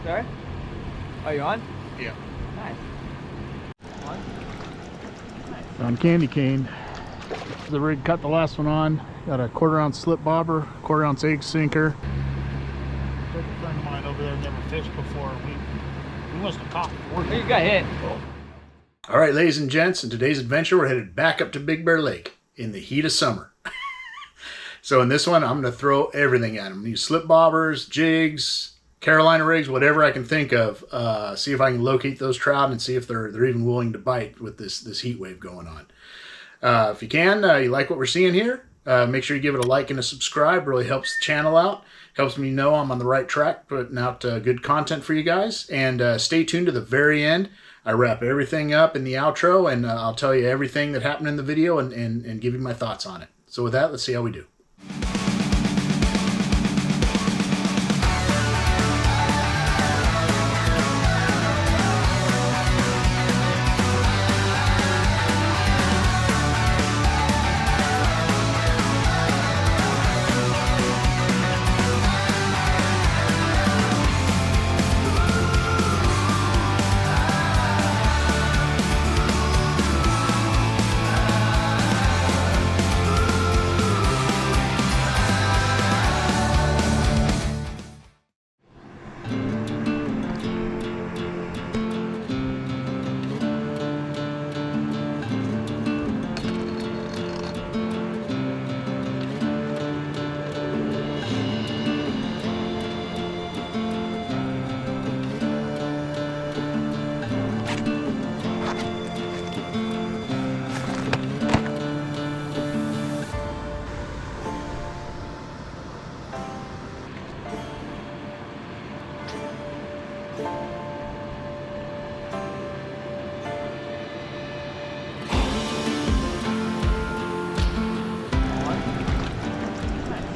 Sorry? Oh, you on? Yeah. Nice. On? Nice. On candy cane. The rig cut the last one on. Got a 1/4 ounce slip bobber, 1/4 ounce egg sinker. A friend of mine over there never fished before. We must have caught 40. Oh, you got hit. All right, ladies and gents, in today's adventure, we're headed back up to Big Bear Lake in the heat of summer. So in this one, I'm going to throw everything at them. Use slip bobbers, jigs, Carolina rigs, whatever I can think of. See if I can locate those trout and see if they're even willing to bite with this heat wave going on. If you can, you like what we're seeing here, make sure you give it a like and a subscribe. Really helps the channel out. Helps me know I'm on the right track, putting out good content for you guys. And stay tuned to the very end. I wrap everything up in the outro, and I'll tell you everything that happened in the video and give you my thoughts on it. So with that, let's see how we do.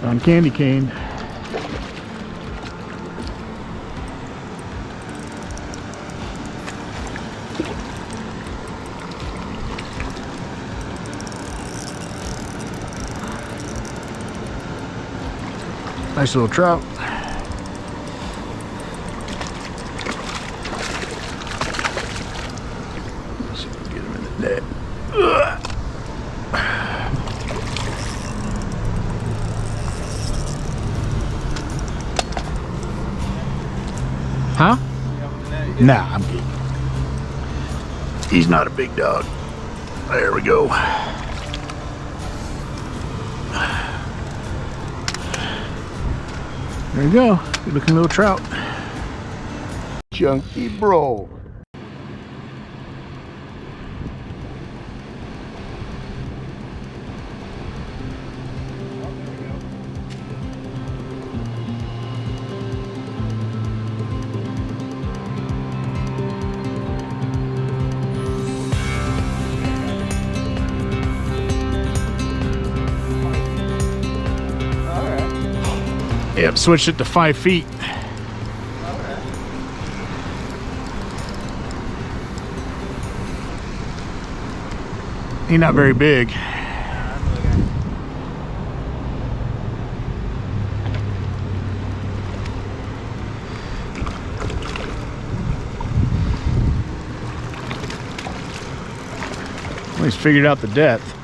On candy cane. Nice little trout. Let's see if we can get him in the net. Ugh. Huh? Nah, I'm good. He's not a big dog. There we go. There you go. Good looking little trout. Chunky bro. Yep, switched it to 5 feet. He's not very big. Well, he's figured out the depth.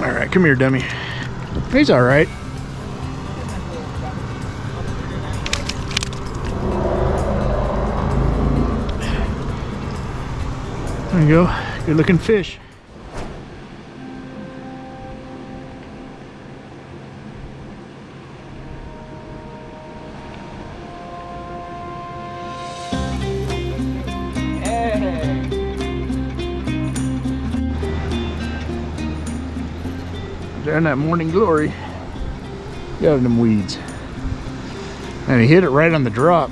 All right, come here, dummy. He's all right. There you go. Good looking fish. There in that morning glory. Got in them weeds. And he hit it right on the drop.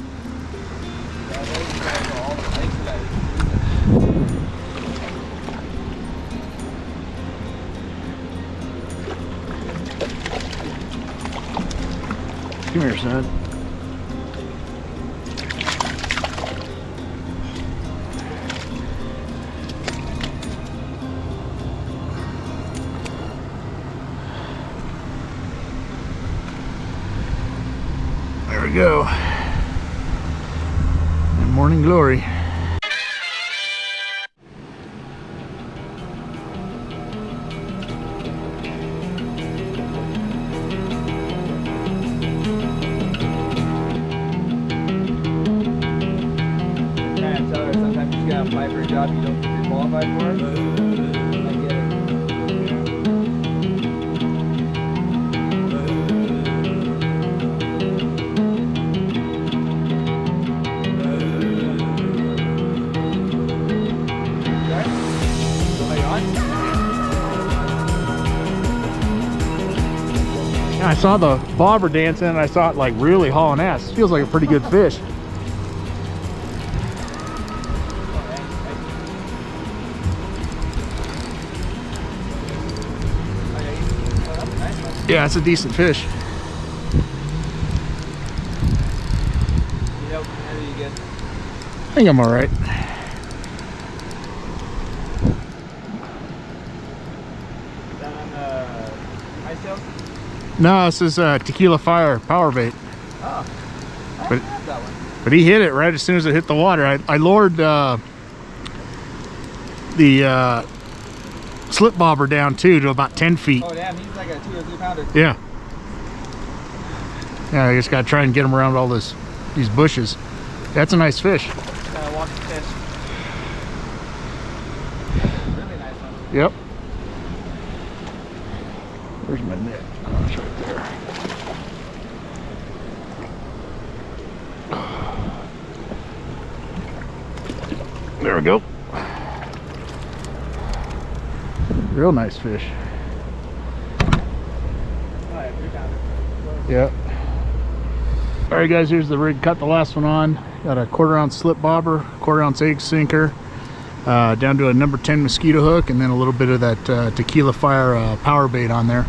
Come here, son. we go. Morning glory. Sometimes you just gotta apply for a job you don't think you're qualified for. I get it. I saw the bobber dancing and I saw it like really hauling ass. Feels like a pretty good fish. Yeah, it's a decent fish. Yep, how do you get? I think I'm all right. Is that on the ice tails? No, this is Tequila Fire power bait. Oh, I But- have that one. But he hit it right as soon as it hit the water. I lowered the slip bobber down too to about 10 feet. Oh damn, he's like a 2 or 3 pounder. Yeah. Yeah, I just gotta try and get him around all these bushes. That's a nice fish. Gotta watch the fish. Really nice one. Yep. Where's my net? Oh, it's right there. There we go. Real nice fish. Oh yeah, 3 pounder. Yep. All right, guys, here's the rig. Cut the last one on. Got a 1/4 ounce slip bobber, 1/4 ounce egg sinker, down to a number 10 mosquito hook, and then a little bit of that Tequila Fire power bait on there.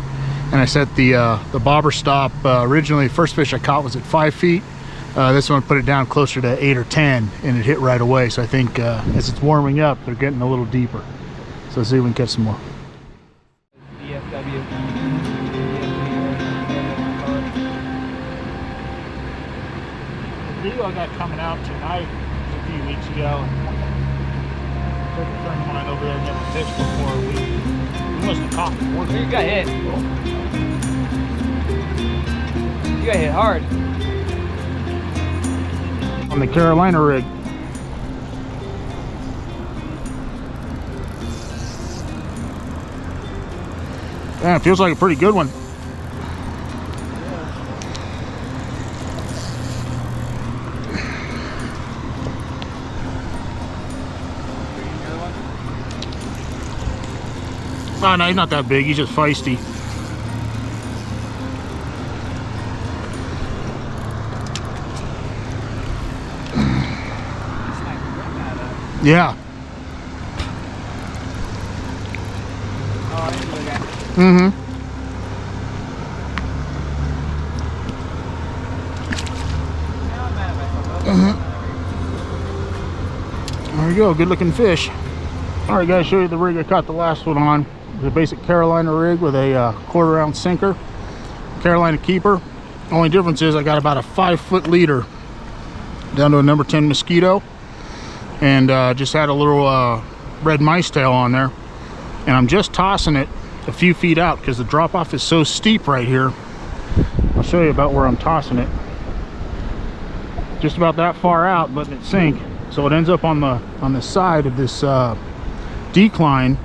And I set the bobber stop. Originally, first fish I caught was at 5 feet. This one put it down closer to 8 or 10, and it hit right away. So I think as it's warming up, they're getting a little deeper. So let's see if we can catch some more. DFW. The video I got coming out tonight a few weeks ago. A friend of mine over there never fished before. We must have caught before. You got hit. You got hit hard. On the Carolina rig. Yeah, it feels like a pretty good one. Oh, no, he's not that big. He's just feisty. Yeah. Oh, I didn't look at it. Mm-hmm. Yeah, I'm mad at myself. There we go. Good looking fish. All right, guys, show you the rig I caught the last one on. It's a basic Carolina rig with a 1/4 ounce sinker. Carolina keeper. Only difference is I got about a 5-foot leader down to a number 10 mosquito, and just had a little red mice tail on there, and I'm just tossing it a few feet out because the drop off is so steep right here. I'll show you about where I'm tossing it. Just about that far out, letting it sink, so it ends up on the side of this decline,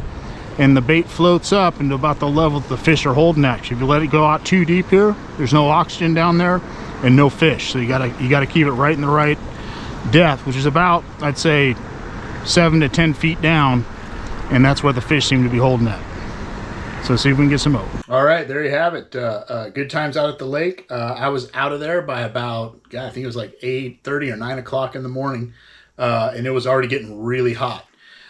and the bait floats up into about the level that the fish are holding at. If you let it go out too deep here, there's no oxygen down there and no fish, so you gotta keep it right in the right depth, which is about, I'd say, 7 to 10 feet down, and that's where the fish seem to be holding at. So see if we can get some out. All right, there you have it. Good times out at the lake. I was out of there by about, God, I think it was like 8:30 or 9 o'clock in the morning, and it was already getting really hot.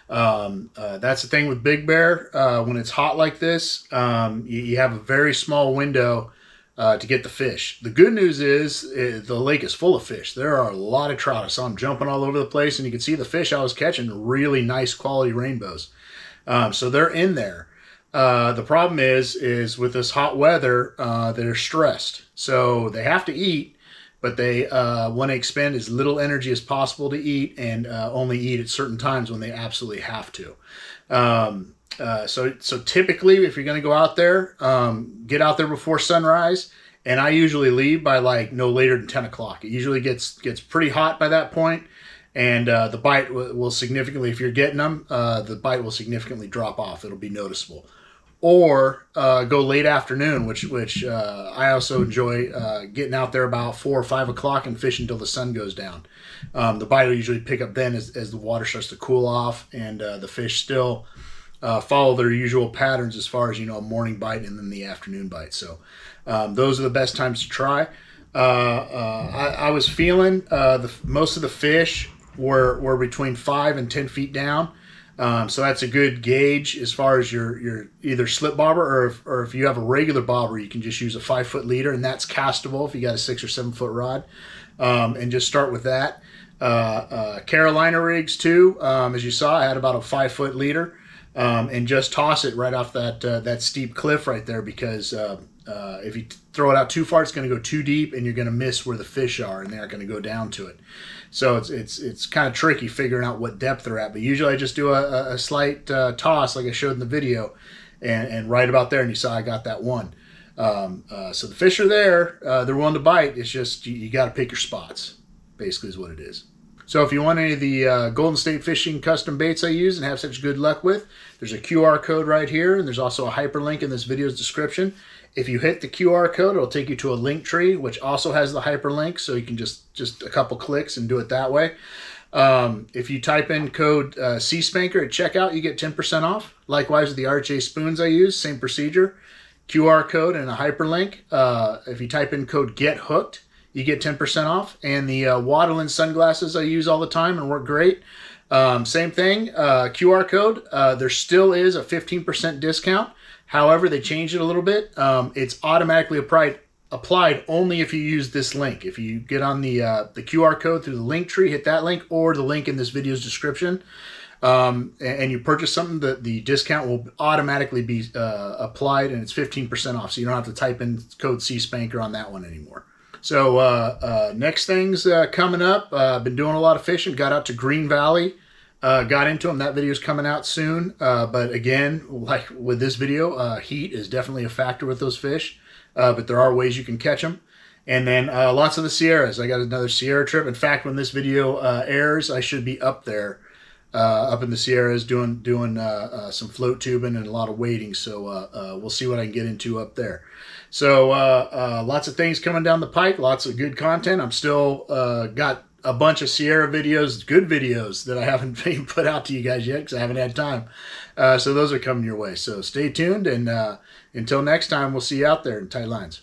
That's the thing with Big Bear. When it's hot like this, you have a very small window to get the fish. The good news is the lake is full of fish. There are a lot of trout. I saw them jumping all over the place, and you can see the fish I was catching, really nice quality rainbows. So they're in there. The problem is with this hot weather, they're stressed. So they have to eat, but they want to expend as little energy as possible to eat, and only eat at certain times when they absolutely have to. So typically, if you're going to go out there, get out there before sunrise. And I usually leave by like no later than 10 o'clock. It usually gets pretty hot by that point, and the bite will significantly, if you're getting them, the bite will significantly drop off. It'll be noticeable. Or go late afternoon, which I also enjoy, getting out there about 4 or 5 o'clock and fishing until the sun goes down. The bite will usually pick up then as the water starts to cool off, and the fish still follow their usual patterns as far as, a morning bite and then the afternoon bite. So those are the best times to try. I was feeling most of the fish were between 5 and 10 feet down. So that's a good gauge as far as your either slip bobber, or if you have a regular bobber, you can just use a 5-foot leader, and that's castable if you got a 6 or 7 foot rod, and just start with that. Carolina rigs too, as you saw, I had about a 5-foot leader, and just toss it right off that steep cliff right there, because if you throw it out too far, it's going to go too deep, and you're going to miss where the fish are, and they aren't going to go down to it. So it's kind of tricky figuring out what depth they're at. But usually I just do a slight toss, like I showed in the video, and right about there, and you saw I got that one. So the fish are there. They're willing to bite. It's just you got to pick your spots, basically is what it is. So if you want any of the Golden State Fishing custom baits I use and have such good luck with, there's a QR code right here, and there's also a hyperlink in this video's description. If you hit the QR code, it'll take you to a link tree, which also has the hyperlink, so you can just a couple clicks and do it that way. If you type in code C-Spanker at checkout, you get 10% off. Likewise with the RHA spoons I use, same procedure. QR code and a hyperlink. If you type in code GETHOOKED, you get 10% off. And the WaterLand sunglasses I use all the time and work great. Same thing, QR code. There still is a 15% discount. However, they changed it a little bit. It's automatically applied only if you use this link. If you get on the QR code through the link tree, hit that link, or the link in this video's description, and you purchase something, the discount will automatically be applied, and it's 15% off. So you don't have to type in code C-Spanker on that one anymore. So next things coming up. I've been doing a lot of fishing. Got out to Green Valley. Got into them. That video is coming out soon. But again, like with this video, heat is definitely a factor with those fish. But there are ways you can catch them. And then lots of the Sierras. I got another Sierra trip. In fact, when this video airs, I should be up there, up in the Sierras, doing some float tubing and a lot of wading. So we'll see what I can get into up there. So lots of things coming down the pike. Lots of good content. I'm still got a bunch of Sierra videos, good videos, that I haven't put out to you guys yet because I haven't had time. So those are coming your way. So stay tuned, and until next time, we'll see you out there in tight lines.